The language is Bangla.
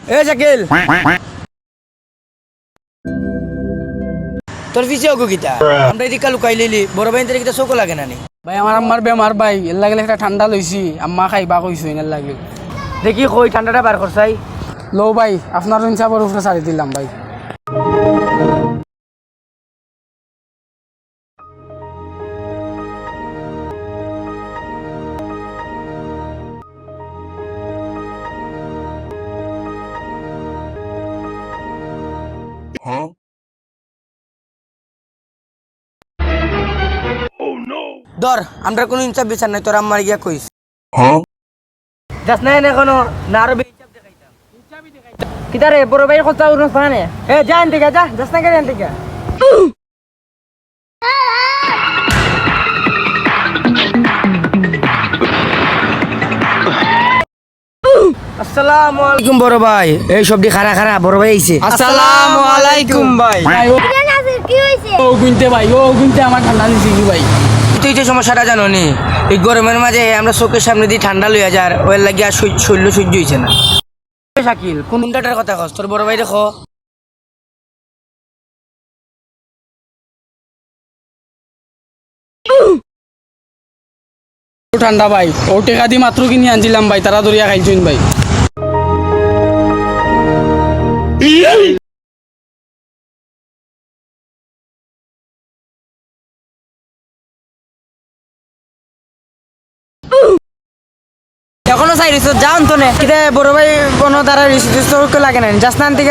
এ শাকিল তোর পিছে ওগো গীতা আমরা এদিকে লুকাই লিলি বড় ভাই তোর গীতা চোখ লাগে না নি ভাই আমার আম্মার বেমার ভাই এর লাগলে একটা ঠান্ডা লইছি আম্মা খাইবা কইছো এর লাগে দেখি কই ঠান্ডাটা বার করছাই লো ভাই আপনার ইনসাফের উপরে ছাড়ি দিলাম ভাই ধর আমরা কোনো ইনসাফ বিচার নাই তোর আম্মার গিয়া কইস যাস না এখনো না আরো ইনসাফ দেখাইতাম কিতারে বড় ভাই কথা উনস পানে এ যা আনতে যা যাস না কেন আনতে যা আসসালামু আলাইকুম বড় ভাই এই সবদি খারা খারা বড় ভাই আইছে আসসালামু আলাইকুম ভাই কি হইছে ও গুনতে আমার ঠান্ডা দিছি কি ভাই তুই যে সমস্যাটা জানো নি এই গরমের মাঝে আমরা চোখের সামনে দিয়ে ঠান্ডা লইয়া যার ওই লাগি আর শৈল্য সহ্য হইছে না শাকিল কোনটাটার কথা কস তোর বড় ভাই দেখো ঠান্ডা ভাই ও টেকা দি মাত্র কিনে আনছিলাম ভাই তারা দরিয়া খাইছুন ভাই এখনো চাই রিসোর্ট যাও তো নে কিতে বড় ভাই কোনো তারা রিসোর্ট লাগে না যাস না আনতে